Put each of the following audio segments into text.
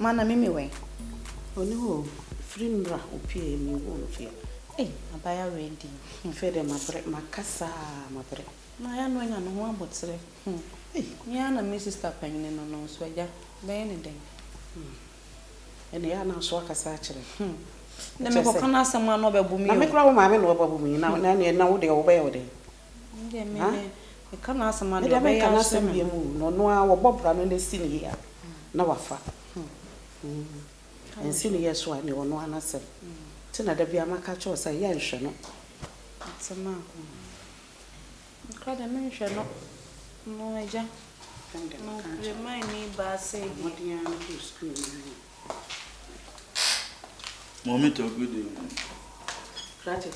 Mana mimi we. Oni ho friendra opie mi wo no fie. Abaya ready. Fede makasa mabre. Na ya no nya no ho abotre. Ya na me sister panyin no so agya. Be ne den. Ene ya na so akasa akire. Na me ko kana asema no be bu mi. Na me kura wo ma me no ba bu mi na na wo de wo be wo de. Nge me kana asema de be kana asema bi mu no no a wo bobra no na si ne ya. Na wafa. Ensi ne yeso a ne ono anasem. Ti na da bia maka cho say ye nhwe no. Atema. Kada me nhwe no. No agya. No le mai ni ba say Modian to school. Mommy to good day. Krati.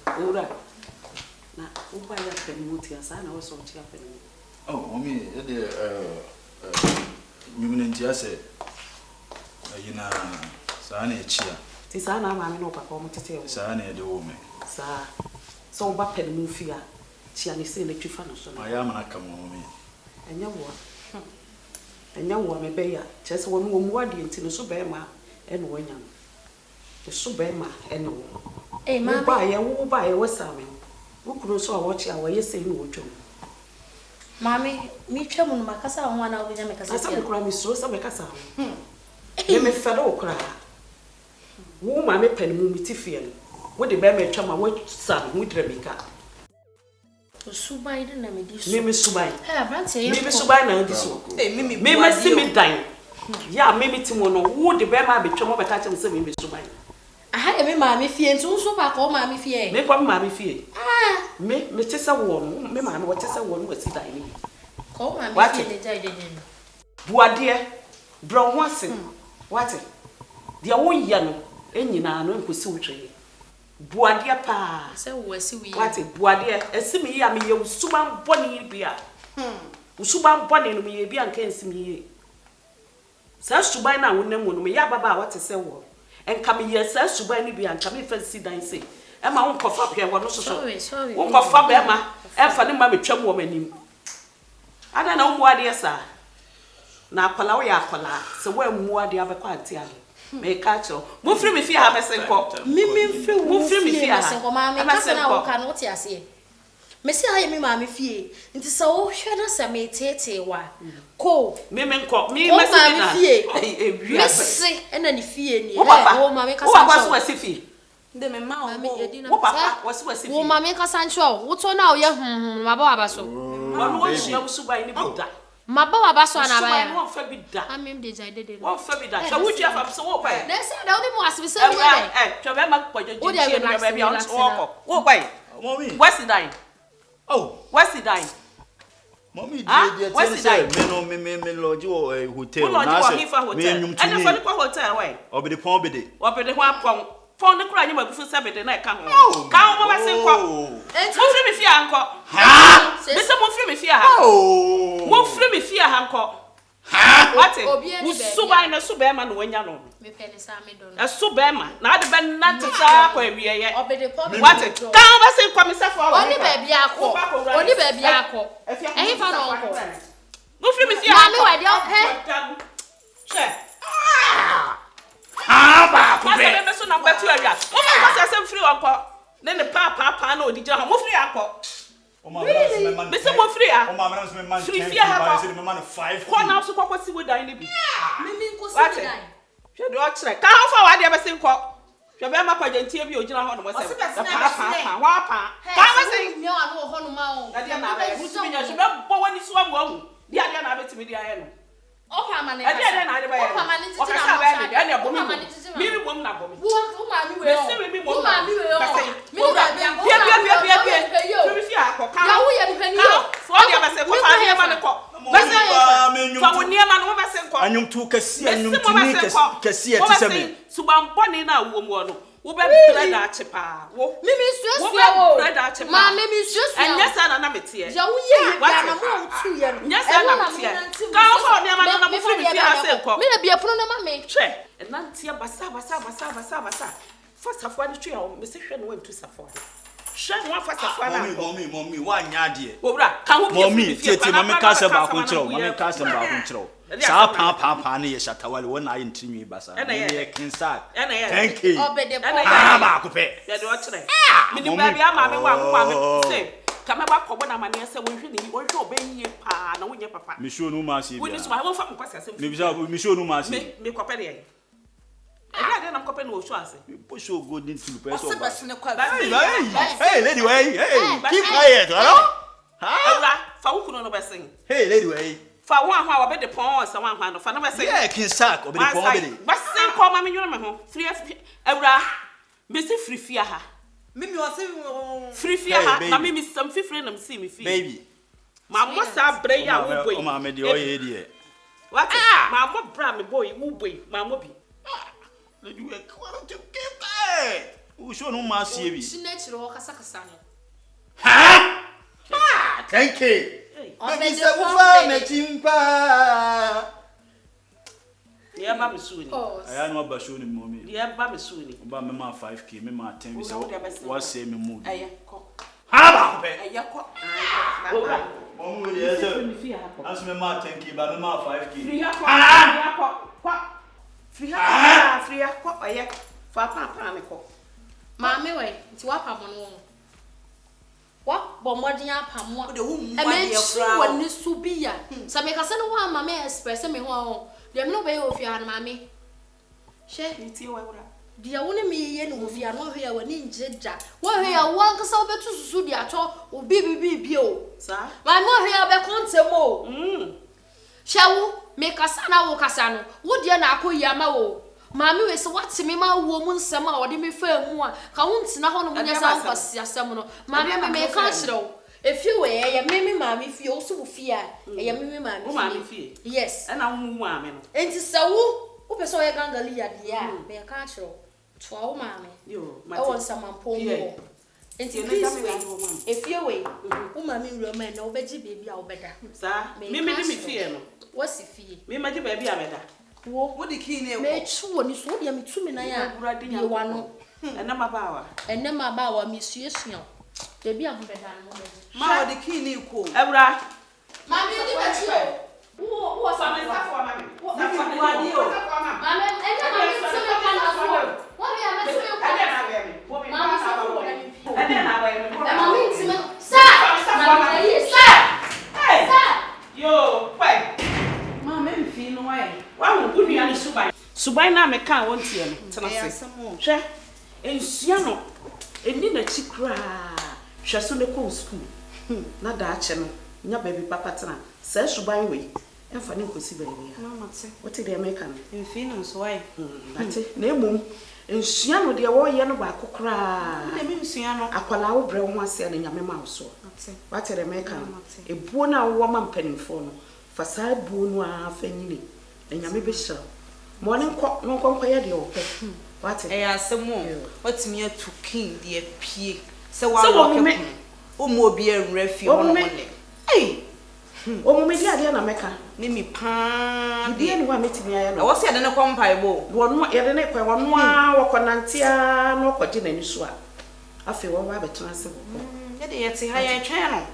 Ora. Na uba ya penimuti asa na wo so tia penimu. Oh, mommy, you say na saa na echia. Ti saa na ma me no papa mo tete wo. Saa na de wo me. Saa. So uba penimu fia. Chia ni se na twifa no so. Aya ma na ka mommy. Enya wo. Enya wo me be ya. Chese wo no mu ade nti no so be ma ene wo nyam. So be ma ene wo. Ma wo ba ye wo sa me. Wo kuro so a wo chia wo ye se ni wo twom. Mami, mi twam no makasa ho ana wo nya me kasa. Asa kura mi so sa me kasa. Ye me fere wo kura. Wo ma me panimu mi tifie no. Wo de be me twam a wo sa ho drabika. Subai na me di so. Me subai. Abrantie ye. Me subai na di so. Me si me dan. Ya me timo no wo de be ma be twam wo beta chem se me subai. Aha me maami fie nti wo so ba ko maami fie. Me kwa maami fie. Me tese wo no. Me maami wo tese wo no wasi dan ni. Ko maami fie de jai de no. Buade. Bro ho ase. Wate. De wo ye no enyina no enkosi wotwe. Buade pa. Se wo asi wi. Wate buade esimi ya me ye usuban boni bia. Usuban boni no me ye bia nka ensimi ye. Sa suban na wonam no me ya baba wate se wo. Enka me ye sa suban ni bia nka me fa si dan se. E ma won kofa pia wo no so so. Sorry. Won kofa be ma e fa ne ma me twam wo manim. Ada na wo muade sa. Na akola wo ya akola se wo muade abekwa ante ade. Me ka cho. Mo firi me fi ha besenko. Mimi mfiri mo firi me fi ha. Besenko ma me ka na wo ka no ti ase. Me si ha ye me ma me fie. Nti se wo hwe na se me tete wa. Ko. Me nko. Me ma me fie. Me se na ni fie ni. Wo papa. Wo ma me ka sa. Wo papa so wasi fie. De me ma wo papa wasi fie. Wo ma me ka sancho. Wo to na wo ye ma ba wa ba so. Ono wo hia wo subai ni buda. Ma ba wa ba so na ba ya. Wo fa bi da. Amem de jai de. Wo fa bi da. Sha wo tua fa so wo pa. Na se da wo ni mo asbe se bi de. Twa be ma pojo ji chi no be bia wo wo pa. Mommy. What's the dine? Oh, what's the dine? Mommy, dear, me lodge or hotel. Na me nyum tuni. And for the hotel way. Obi de pon be de. Obi de ho pon. Pon the cry you ma bufu 7 de na ka ho. Ka ho ba se nko. Mo firi me fie anko. Ha? Me se mo firi me fie ha. Oh. Mo firi me fie ha anko. Ha? What? Subai na subai ma no wanya no. Me pele sa me do. E subai ma. Na de ben na tata kwa ewie ye. Obi de pon. What? Ka ho ba se nko me se fo. Oni ba bia akọ. Oni ba bia akọ. Ehi fa no onko. Mo firi me fie ha. Ma me wa de he. Che. Ha ba ku be. Me so na kwatu awia. O ma se se firi onko. Ne ne pa na odi jira ha. Mo firi akọ. Me se mo firi a. O ma me man. Firi fie ha ba. Me man 5. Ko na so kwakwa si wodan ne bi. Me nko si dan. Hwe do akire. Ka ho fa wa de be se nko. Hwe be ma kwajantie bi ogina ho no mo se. Pa. Wa pa. Ka ma se mi o anu ho no ma o. na de na ba. Mutumi nya hwe be bo wani so amu ahu. Dia de na betimi dia ye no. O pa ma ne. E dia de na de ba ye. O ka sa ba de. Dia bo mi. Mi bom na bom. Wo ma mi we o. Me se mi bom. Ma mi we o. Mi da bia. Firi fi akọ. Ka. Ya wo ye bi pani o. So dia ba se ko fa he ma ne ko. Ba se fa wo nie ma no ba se nko. Anyum tu kesi anyum tu ni kesi e tise me. Subamponi na wo mu no. Wo be bread a chepa. Wo. Mimi suesua wo. Bread a chepa. Ma mimi suesua. Enya sa na metie. Ya wo ye ya na mo tu ye no. Enya sa na metie. Ka wo fa ne ma na mo firi fi ha se nko. Me na bia pono na ma me. Hwe. Enantia basa. Fa safo ni twa o me se hwe no wantu safo. Hwe no fa safo na. Mommy, wa nya de. Wo bra, ka ho bi Mommy, tete mama ka se ba ko nkyerɛ. Mama ka se ba ko nkyerɛ. Sa pa ne ye shatawale wona ayi ntimi basa. Ne kinsa. Thank you. Obede po. Ba ko pe. Ya de o kire. Mini ba bia ma me wa ko me say. Kama ba ko bona ma ne say wo hwe ni wo hwe obenye pa na wo nye papa. Mi show no ma si. Wo ni so ba wo fa mo kwase asem. Mi show no ma si. Me ko pe de. Ade na ko pe no show ase. Po show golden tulu pe so. Hey, lady way. Hey, keep quiet, hello? Ha? Fa wo kuno no be sing. Hey, lady way. Fa wo ahwa wa be de pon sa wan hwa no fa no be sing. Yeah, kinsa ko be de pon be de. Ba sing ko ma me nyono me ho. Free awura. Me si free fia ha. Mimi o se free fia ha. Na me sam fifre na me see me fie. Baby. Ma mo sa bre ya wo boy. O ma me de o ye de. What? Ma mo bra me boy wo boy. Ma mo bi. Lady way, what you keep that? Wo show no ma si bi. Si na chiro ho kasa kasa no. Ha? Thank you. Obede po me timpa. Ye ba me suuni. Aya no ba show ni mommy. Ye ba me suuni. Ba me ma 5k, me ma 10 visa. What say me mood? Aye ko. Ha ba ko pe. Aye ko. Omo we dey say. As me ma 10k, ba me ma 5k. Free ko. Free ko. Aye. Fa pa me ko. Maame we, nti wa pamo no. Wa bomodin apamo. de hu mu E me ade chi woni su bi ya. Sa me kase no wa mama express me ho. De me no be ofia na maame. She, Nti wa wura. de woni me ye no ofia no hwe ya woni njeja. Wo hwe ya wo nkasa obetu susu de ato obi bi o. Sa? Maame hwe ya be kontem o. Shewu me kasa na wo kasa no. Wo de na akoyi ama wo. Mami we se what me ma wo mu nsem a odi me fa mu a ka wo ntina ho no munya sa nkwasi asem no mami me ka kire efie we ye me mami fie o so fie a ye me mami fie. Wo mami fie? Yes. E na wo mu mami no. Enti se wo pese o ye gangali ya de a me ka kire to wo mami Yo, e won samampo mu. Enti efie we wo mami wura ma na wo beji baby a wo beda. Sa? Me ni me fie no. Wo si fie. Me ma ji baby a beda. wo de kii ne Me chu woni so de me tu me na ya. Ye wa no. Ena mabawa. Enne ma ba wa mi suesua. Baby am beda no mo. ma wo de kii ne ko Awura. Mami ni ba chi o. Wo sa me sa fo mami. na fi wadi o Mami enne ma mi so me ka na fo. Wo mi am so me ka. Mami sa fo na mi. Ena na ba me. Mami ti me. Sa. Mami ye sa. Hey. Sa. Yo, pai. ma me mfi no wa Wa hu gudua ni suban. Suban na me kan won tie no. Tena se. Hwe. Ensua no. Eni na chi kra. Hwe so ne ko school. Na da ache no. Nya baby papa tena. Sa suban we. Emfa ne nkosi baby ya. mama te What dey make am? mfi no so wa Ate na emum. Ensua no de wo ye no ba kokra. de me msua no Akwala wo bre ho ase na nyame ma wo so. ate What dey make am? Ebuo na wo ma mpanimfo no. Fasa buo no afanyini. Enyame be hira. Mo ne nkɔ ye de wo pe. What? e ya asemo watimi atu king de apie se wa wo ke o mo obi enwura fi ho no ne Hey. O mo me di ade na meka. ne mi pa Di ene wa metimi aye e no. wo se de ne kompai bo Wono ye de ne kwa wono a wokonantia no kwaje nani so a. Afi wo ba betena se bo. ye de ye te ha ye twen no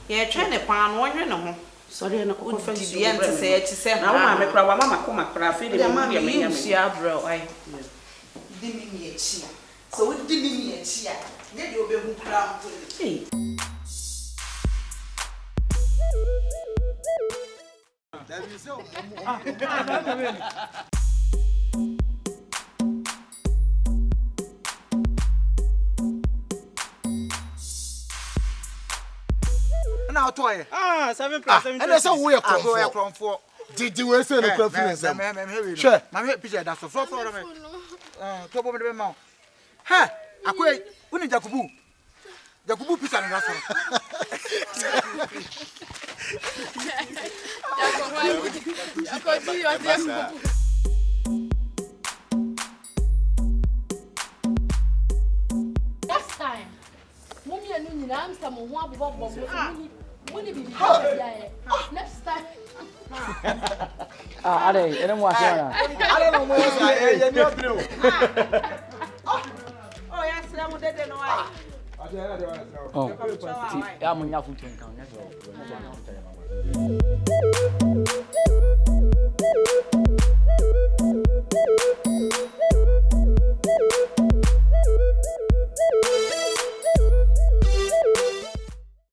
ye twen ne pa no onwe ne ho Sorry na ko fa di ye nte se ye ti se na wo ma me kra wa mama ko makra afi de ma me me ya me. msua bro ai di mi echi so wo di mi echi a ne de obehu kra mpo Hey. Na otoye 7 plus 7. and so we are from for did we say the confidence sure my picture that's for me to bo me be ma ha akoy uni Jakubu picture na so Next time. Mummy anu nyina am sa mo ho abobbo muni bibi ya. Next time. Are, ene mo asera. I don't know where you are blue oh ya sra mo dede no ai Oh. Ya mo nya futu nkan, nya so.